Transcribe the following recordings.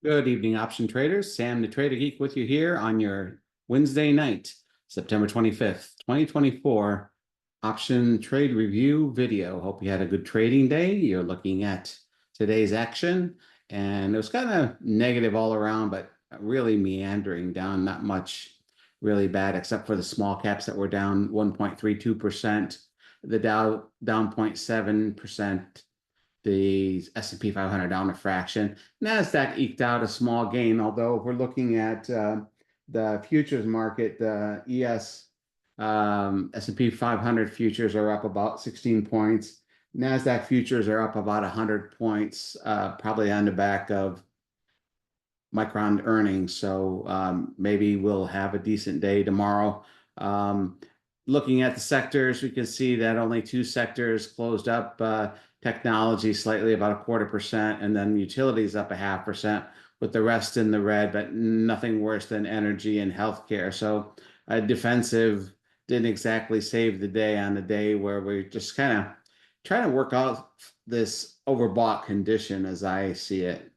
Good evening, option traders. Sam, the Trader Geek, with you here on your Wednesday night, September 25th, 2024 option trade review video. Hope you had a good trading day. You're looking at today's action, and it was kind of negative all around, but really meandering down, not much really bad, except for the small caps that were down 1.32%, the Dow down 0.7%. The S&P 500 down a fraction. NASDAQ eked out a small gain, although if we're looking at the futures market, the S&P 500 futures are up about 16 points. NASDAQ futures are up about 100 points, probably on the back of Micron earnings. So maybe we'll have a decent day tomorrow. Looking at the sectors, we can see that only two sectors closed up. Technology slightly about 0.25%, and then utilities up 0.5%, with the rest in the red, but nothing worse than energy and healthcare. So defensive didn't exactly save the day on the day where we're just kind of trying to work out this overbought condition as I see it.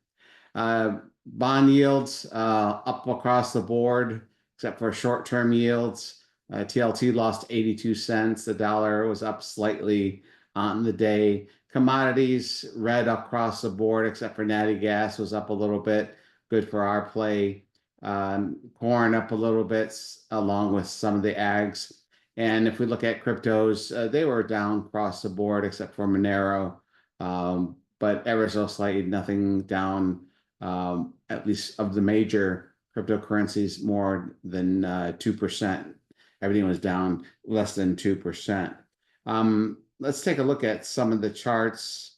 Bond yields up across the board, except for short-term yields. TLT lost 82 cents. The dollar was up slightly on the day. Commodities red across the board, except for natty gas was up a little bit. Good for our play. Corn up a little bit, along with some of the ags. And if we look at cryptos, they were down across the board, except for Monero. But ever so slightly, nothing down, at least of the major cryptocurrencies, more than 2%. Everything was down less than 2%. Let's take a look at some of the charts,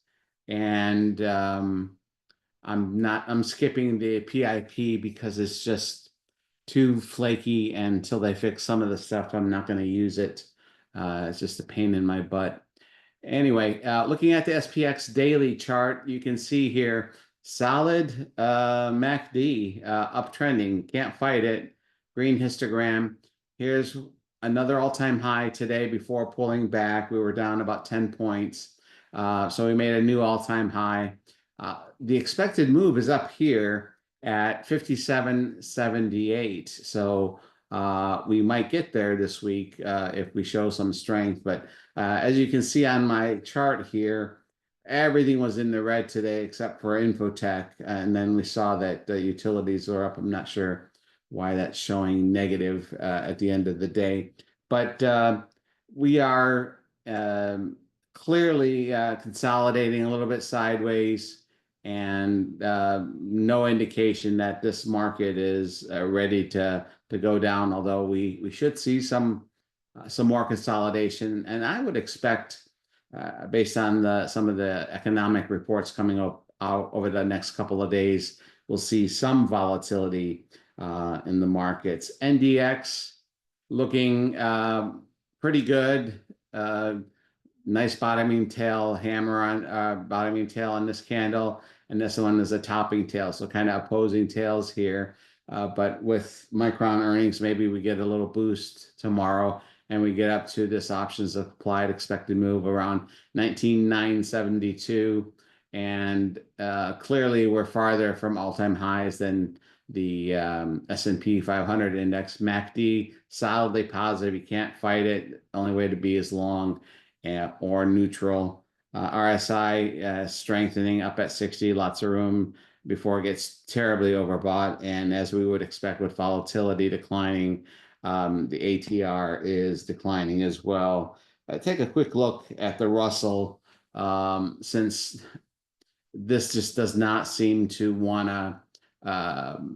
and I'm skipping the PIP because it's just too flaky, and until they fix some of the stuff, I'm not going to use it. It's just a pain in my butt. Anyway, looking at the SPX daily chart, you can see here solid MACD, uptrending, can't fight it. Green histogram. Here's another all-time high today before pulling back. We were down about 10 points. So we made a new all-time high. The expected move is up here at 57.78. So we might get there this week if we show some strength. But as you can see on my chart here, everything was in the red today except for Infotech. And then we saw that the utilities were up. I'm not sure why that's showing negative at the end of the day. But we are clearly consolidating a little bit sideways, and no indication that this market is ready to go down, although we should see some more consolidation. And I would expect, based on some of the economic reports coming out over the next couple of days, we'll see some volatility in the markets. NDX looking pretty good. Nice bottoming tail, hammer on bottoming tail on this candle, and this one is a topping tail, so kind of opposing tails here. But with Micron earnings, maybe we get a little boost tomorrow, and we get up to this options applied expected move around 19,972, and clearly we're farther from all-time highs than the S&P 500 index. MACD solidly positive. You can't fight it. Only way to be is long or neutral. RSI strengthening up at 60. Lots of room before it gets terribly overbought. And as we would expect with volatility declining, the ATR is declining as well. Take a quick look at the Russell, since this just does not seem to want to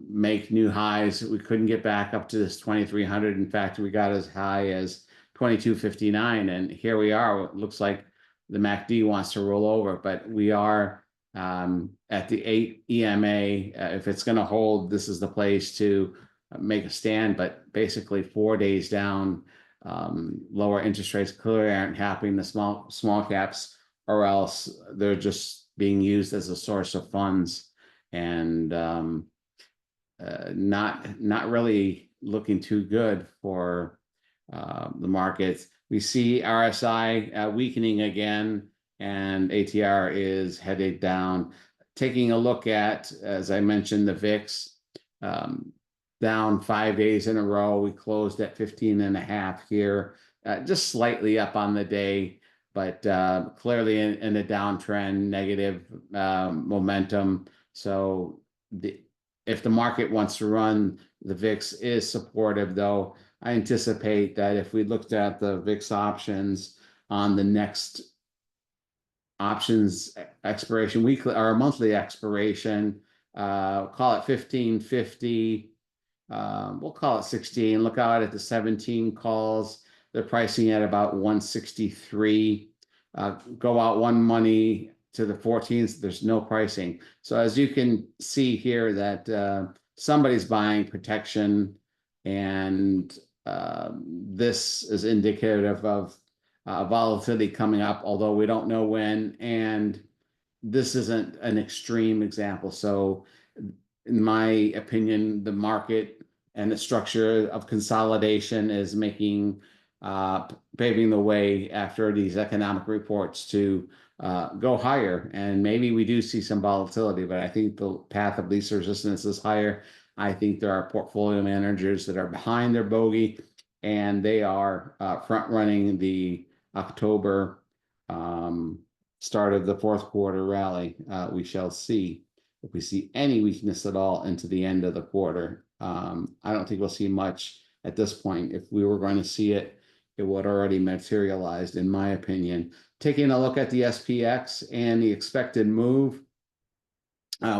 make new highs. We couldn't get back up to this 2,300. In fact, we got as high as 2259, and here we are. It looks like the MACD wants to roll over, but we are at the 8 EMA. If it's going to hold, this is the place to make a stand, but basically 4 days down. Lower interest rates clearly aren't helping the small caps, or else they're just being used as a source of funds, and not really looking too good for the markets. We see RSI weakening again, and ATR is headed down. taking a look at, as I mentioned, the VIX, down 5 days in a row. We closed at 15.5 here, just slightly up on the day, but clearly in a downtrend, negative momentum. So if the market wants to run, the VIX is supportive, though. I anticipate that if we looked at the VIX options on the next options expiration weekly or monthly expiration, call it 1550. We'll call it 16. Look out at the 17 calls. They're pricing at about 163. Go out one money to the 14th. There's no pricing. So as you can see here, that somebody's buying protection, and this is indicative of volatility coming up, although we don't know when. And this isn't an extreme example. So in my opinion, the market and the structure of consolidation is paving the way after these economic reports to go higher. And maybe we do see some volatility, but I think the path of least resistance is higher. I think there are portfolio managers that are behind their bogey, and they are front running the October start of the fourth quarter rally. We shall see if we see any weakness at all into the end of the quarter. I don't think we'll see much at this point. If we were going to see it, it would already materialized, in my opinion. Taking a look at the SPX and the expected move,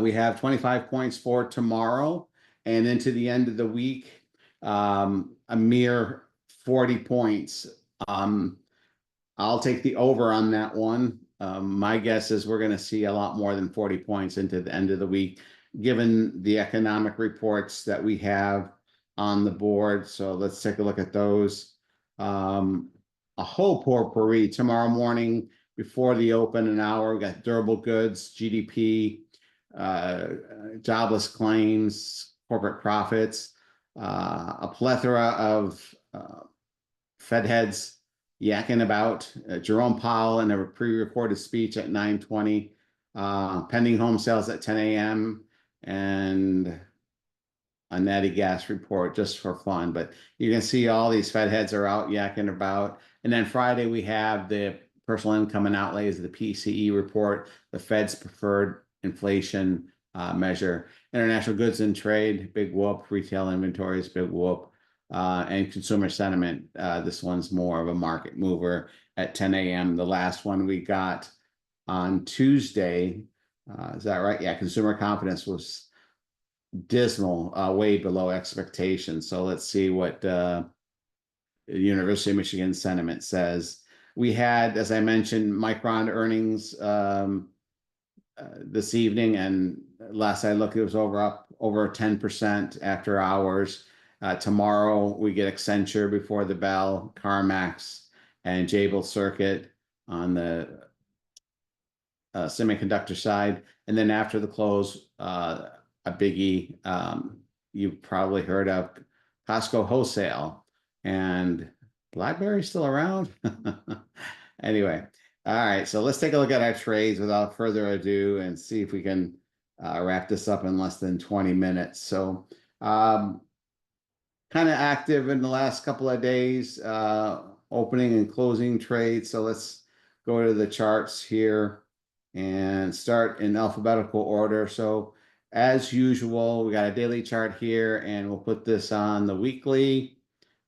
we have 25 points for tomorrow and into the end of the week, a mere 40 points. I'll take the over on that one. My guess is we're going to see a lot more than 40 points into the end of the week, given the economic reports that we have on the board. So let's take a look at those. A whole potpourri tomorrow morning before the open, an hour. We got durable goods, GDP, jobless claims, corporate profits, a plethora of Fed heads yakking about. Jerome Powell in a pre-recorded speech at 9:20, pending home sales at 10 a.m. and a natty gas report just for fun. But you can see all these Fed heads are out yakking about. And then Friday we have the personal income and outlays, the PCE report, the Fed's preferred inflation measure, international goods and trade, big whoop, retail inventories, big whoop, and consumer sentiment. This one's more of a market mover at 10 a.m. The last one we got on Tuesday, is that right? Yeah, consumer confidence was dismal, way below expectations. So let's see what University of Michigan sentiment says. We had, as I mentioned, Micron earnings this evening, and last I looked, it was over 10% after hours. Tomorrow we get Accenture before the bell, CarMax and Jabil Circuit on the semiconductor side, and then after the close, a biggie you've probably heard of, Costco Wholesale. And BlackBerry's still around. Anyway, all right, so let's take a look at our trades without further ado and see if we can wrap this up in less than 20 minutes. So kind of active in the last couple of days, opening and closing trades. So let's go to the charts here and start in alphabetical order. So as usual, we got a daily chart here, and we'll put this on the weekly.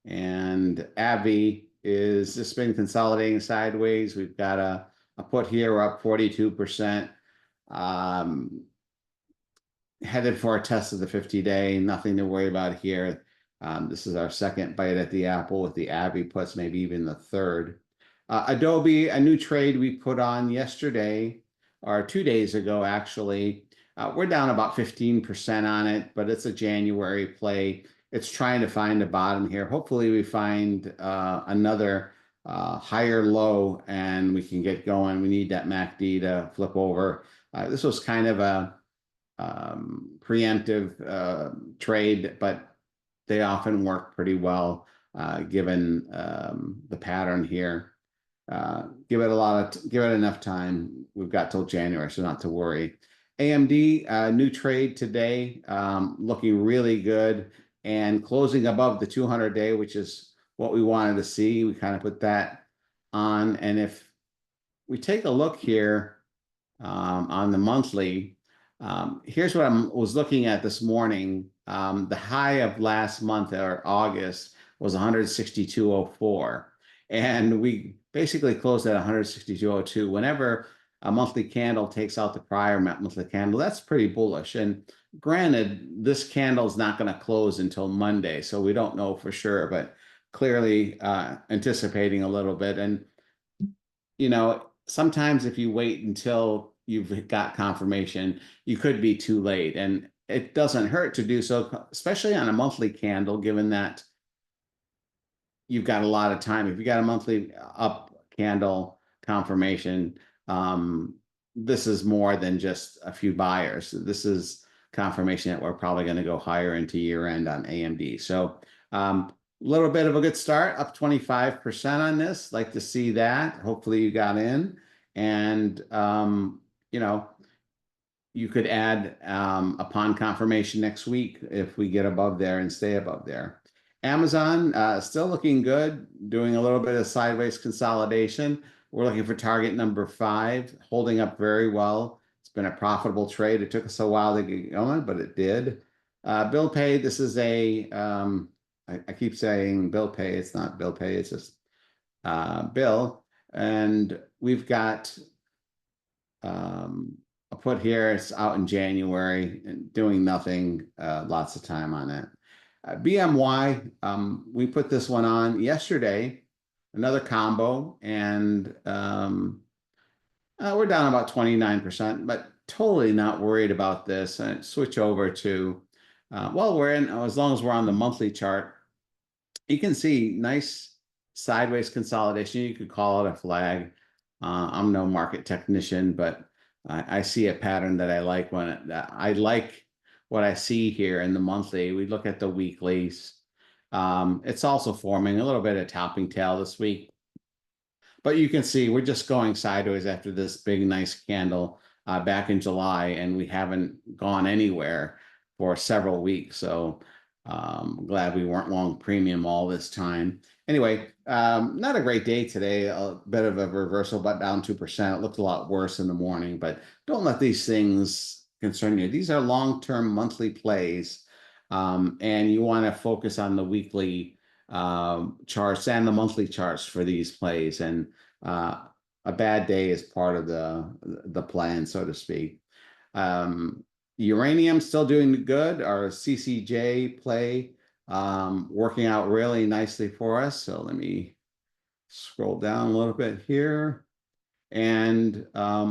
And AbbVie is just been consolidating sideways. We've got a put here, we're up 42%. Headed for a test of the 50-day, nothing to worry about here. This is our second bite at the apple with the AbbVie puts, maybe even the third. Adobe, a new trade we put on yesterday, or 2 days ago, actually. We're down about 15% on it, but it's a January play. It's trying to find a bottom here. Hopefully we find another higher low and we can get going. We need that MACD to flip over. This was kind of a preemptive trade, but they often work pretty well given the pattern here. Give it enough time. We've got till January, so not to worry. AMD, new trade today, looking really good and closing above the 200-day, which is what we wanted to see. We kind of put that on. And if we take a look here on the monthly, here's what I was looking at this morning. The high of last month or August was 162.04. And we basically closed at 162.02. Whenever a monthly candle takes out the prior monthly candle, that's pretty bullish. And granted, this candle is not going to close until Monday, so we don't know for sure, but clearly anticipating a little bit. And sometimes if you wait until you've got confirmation, you could be too late. And it doesn't hurt to do so, especially on a monthly candle, given that you've got a lot of time. If you got a monthly up candle confirmation, this is more than just a few buyers. This is confirmation that we're probably going to go higher into year end on AMD. So a little bit of a good start, up 25% on this. Like to see that. Hopefully you got in. And you could add upon confirmation next week if we get above there and stay above there. Amazon still looking good, doing a little bit of sideways consolidation. We're looking for target number 5, holding up very well. It's been a profitable trade. It took us a while to get going, but it did. Bill pay, this is I keep saying bill pay. It's not bill pay, it's just bill. And we've got I'll put here, it's out in January and doing nothing, lots of time on it. BMY, we put this one on yesterday, another combo, and we're down about 29%, but totally not worried about this. And switch over to, as long as we're on the monthly chart, you can see nice sideways consolidation. You could call it a flag. I'm no market technician, but I see a pattern that I like I like what I see here in the monthly. We look at the weeklies. It's also forming a little bit of topping tail this week. But you can see we're just going sideways after this big, nice candle back in July, and we haven't gone anywhere for several weeks. So I'm glad we weren't long premium all this time. Anyway, not a great day today. A bit of a reversal, but down 2%. It looked a lot worse in the morning, but don't let these things concern you. These are long-term monthly plays, and you want to focus on the weekly charts and the monthly charts for these plays. And a bad day is part of the plan, so to speak. Uranium still doing good. Our CCJ play working out really nicely for us. So let me scroll down a little bit here. And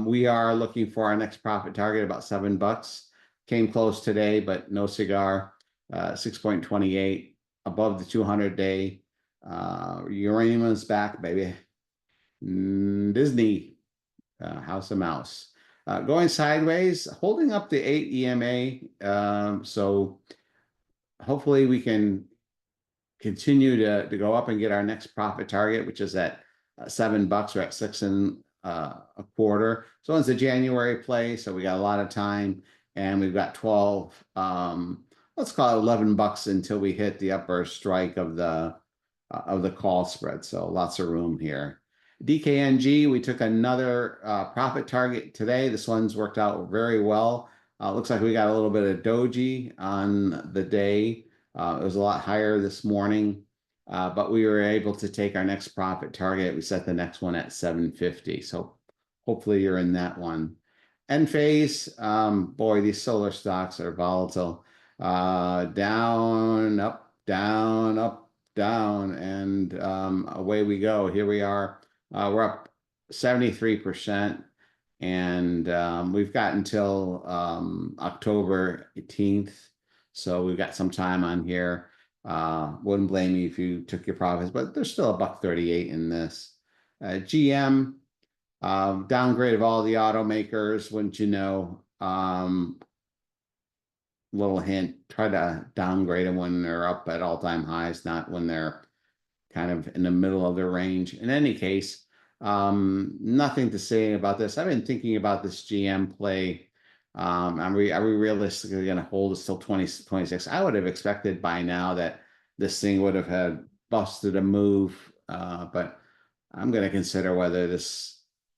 we are looking for our next profit target, about $7. Came close today, but no cigar. 6.28 above the 200-day. Uranium is back, baby. Disney, House of Mouse. Going sideways, holding up the 8 EMA. So hopefully we can continue to go up and get our next profit target, which is at $7. We're at 6 1/4. So it's a January play, so we got a lot of time, and we've got 12. Let's call it $11 until we hit the upper strike of the call spread. So lots of room here. DKNG, we took another profit target today. This one's worked out very well. Looks like we got a little bit of doji on the day. It was a lot higher this morning, but we were able to take our next profit target. We set the next one at 750. So hopefully you're in that one. Enphase, boy, these solar stocks are volatile. Down, up, down, up, down, and away we go. Here we are. We're up 73%, and we've got until October 18th. So we've got some time on here. Wouldn't blame you if you took your profits, but there's still $1.38 in this. GM, downgrade of all the automakers, wouldn't you know? Little hint, try to downgrade them when they're up at all-time highs, not when they're kind of in the middle of their range. In any case, nothing to say about this. I've been thinking about this GM play Are we realistically going to hold this till 2026? I would have expected by now that this thing would have had busted a move, but I'm going to consider whether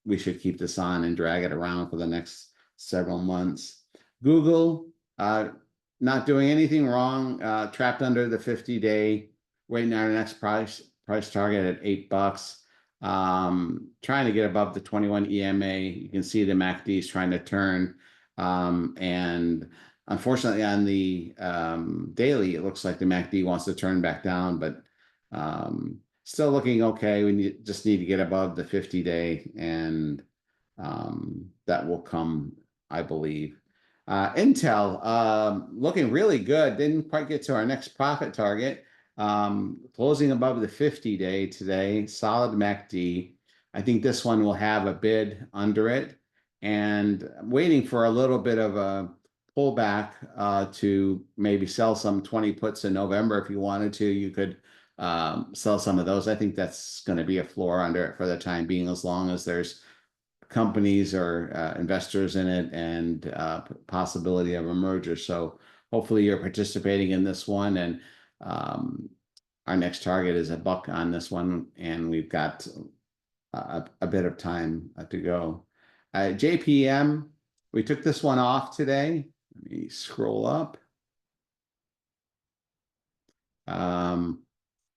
we should keep this on and drag it around for the next several months. Google, not doing anything wrong, trapped under the 50-day, waiting on our next price target at $8. Trying to get above the 21 EMA. You can see the MACD is trying to turn. And unfortunately, on the daily, it looks like the MACD wants to turn back down, but still looking okay. Just need to get above the 50-day, and that will come, I believe. Intel, looking really good. Didn't quite get to our next profit target. Closing above the 50-day today, solid MACD. I think this one will have a bid under it, and I'm waiting for a little bit of a pullback to maybe sell some 20 puts in November. If you wanted to, you could sell some of those. I think that's going to be a floor under it for the time being, as long as there's companies or investors in it, and possibility of a merger. So hopefully you're participating in this one, and our next target is $1 on this one, and we've got a bit of time to go. JPM, we took this one off today. Let me scroll up. Thought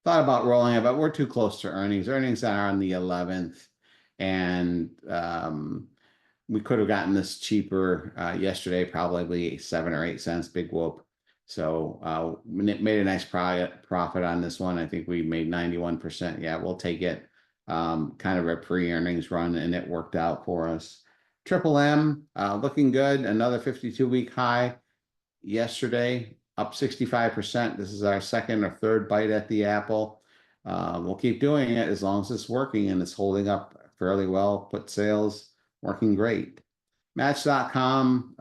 about rolling it, but we're too close to earnings. Earnings are on the 11th, and we could have gotten this cheaper yesterday, probably 7 or 8 cents, big whoop. So made a nice profit on this one. I think we made 91%. Yeah, we'll take it. Kind of a pre-earnings run, and it worked out for us. Triple M, looking good. Another 52-week high yesterday, up 65%. This is our second or third bite at the apple. We'll keep doing it as long as it's working, and it's holding up fairly well. Put sales working great. Match.com,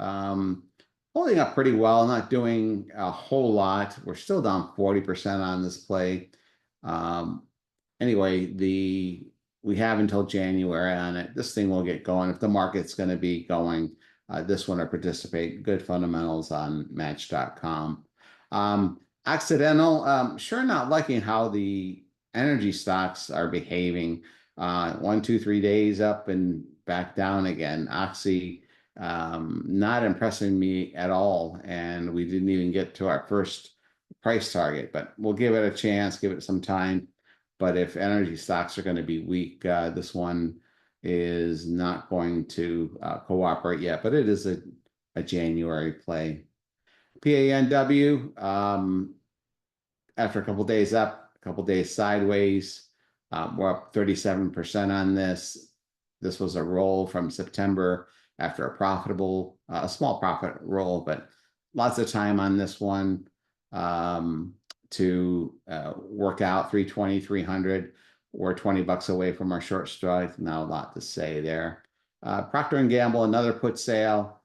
holding up pretty well, not doing a whole lot. We're still down 40% on this play. Anyway, we have until January on it. This thing will get going. If the market's going to be going, this one will participate. Good fundamentals on Match.com. Accidental, sure not liking how the energy stocks are behaving. 1, 2, 3 days up and back down again. Oxy, not impressing me at all, and we didn't even get to our first price target, but we'll give it a chance, give it some time. But if energy stocks are going to be weak, this one is not going to cooperate yet, but it is a January play. PANW, after a couple days up, a couple days sideways, we're up 37% on this. This was a roll from September after a small profit roll, but lots of time on this one to work out. 320, 300. We're $20 away from our short strike. Not a lot to say there. Procter & Gamble, another put sale,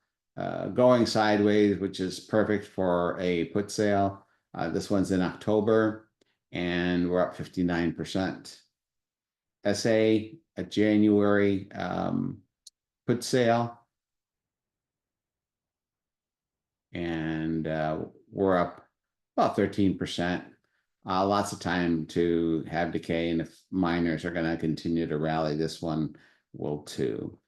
going sideways, which is perfect for a put sale. This one's in October, and we're up 59%. SA, a January put sale, and we're up about 13%. Lots of time to have decay, and if miners are going to continue to rally, this one will too.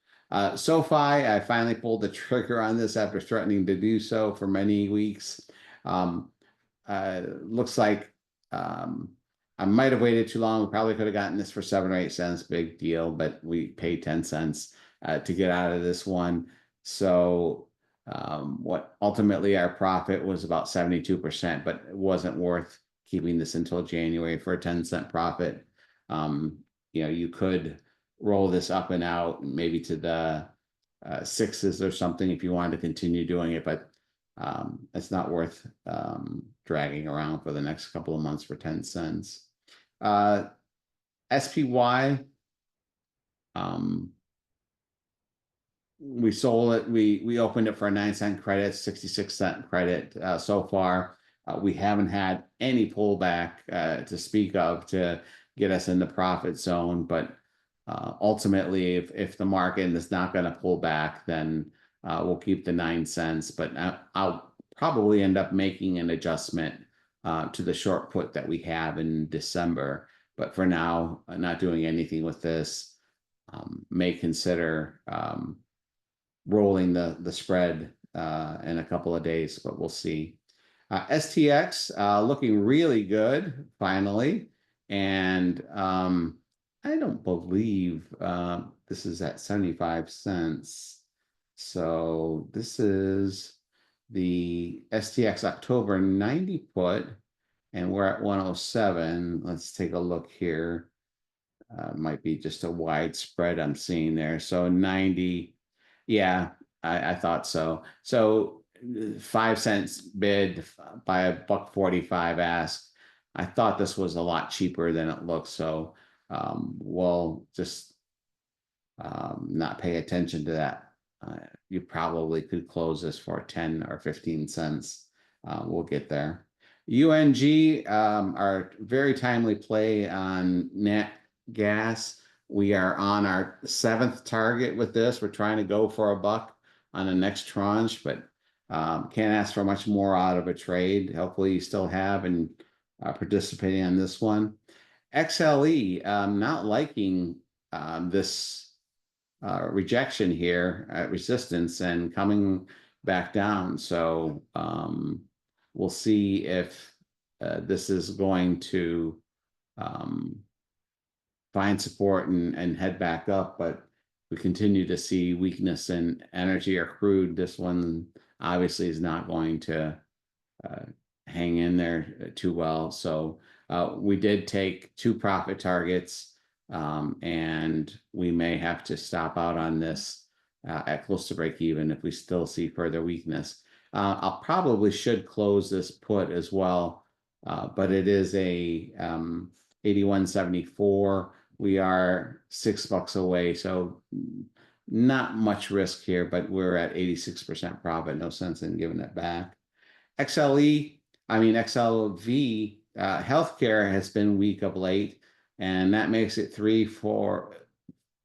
SoFi, I finally pulled the trigger on this after threatening to do so for many weeks. Looks like I might have waited too long. We probably could have gotten this for 7 or 8 cents, big deal, but we paid 10 cents to get out of this one. So what ultimately our profit was about 72%, but it wasn't worth keeping this until January for a 10-cent profit. You could roll this up and out, maybe to the 6s or something if you wanted to continue doing it, but it's not worth dragging around for the next couple of months for 10 cents. SPY, we sold it. We opened it for a 9-cent credit, 66-cent credit so far. We haven't had any pullback to speak of to get us in the profit zone, but ultimately, if the market is not going to pull back, then we'll keep the 9 cents, but I'll probably end up making an adjustment to the short put that we have in December. But for now, not doing anything with this. May consider rolling the spread in a couple of days, but we'll see. STX looking really good finally, and I don't believe this is at 75 cents. So this is the STX October 90 put, and we're at 107. Let's take a look here. Might be just a wide spread I'm seeing there. So 90, yeah, I thought so. So 5 cents bid by $1.45 ask. I thought this was a lot cheaper than it looks. So we'll just not pay attention to that. You probably could close this for 10 or 15 cents. We'll get there. UNG, our very timely play on net gas. We are on our 7th target with this. We're trying to go for $1 on the next tranche, but can't ask for much more out of a trade. Hopefully you still have and participating on this one. XLE, not liking this rejection here at resistance and coming back down. So we'll see if this is going to find support and head back up, but we continue to see weakness in energy or crude. This one obviously is not going to hang in there too well. So we did take 2 profit targets, and we may have to stop out on this at close to break even if we still see further weakness. I'll probably should close this put as well, but it is a 81.74. We are $6 away, so not much risk here, but we're at 86% profit. No sense in giving it back. XLV, healthcare has been weak of late, and that makes it 3, 4,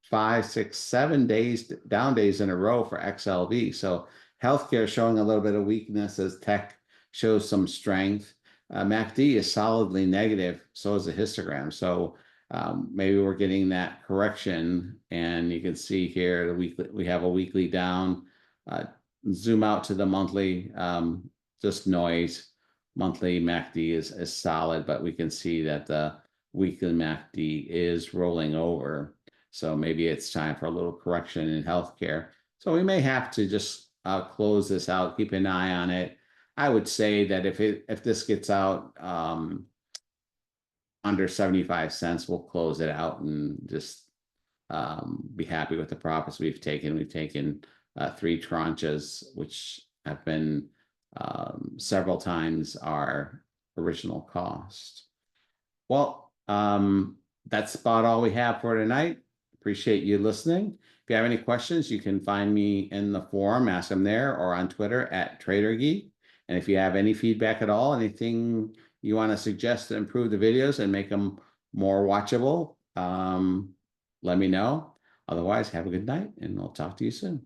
5, 6, 7 days down days in a row for XLV. So healthcare showing a little bit of weakness as tech shows some strength. MACD is solidly negative, so is the histogram. So maybe we're getting that correction, and you can see here the weekly, we have a weekly down. Zoom out to the monthly, just noise. Monthly MACD is solid, but we can see that the weekly MACD is rolling over. So maybe it's time for a little correction in healthcare. So we may have to just close this out, keep an eye on it. I would say that if this gets out under 75 cents, we'll close it out and just be happy with the profits we've taken. We've taken 3 tranches, which have been several times our original cost. Well, that's about all we have for tonight. Appreciate you listening. If you have any questions, you can find me in the forum, ask them there, or on Twitter at TraderGeek. And if you have any feedback at all, anything you want to suggest to improve the videos and make them more watchable, let me know. Otherwise, have a good night, and we'll talk to you soon.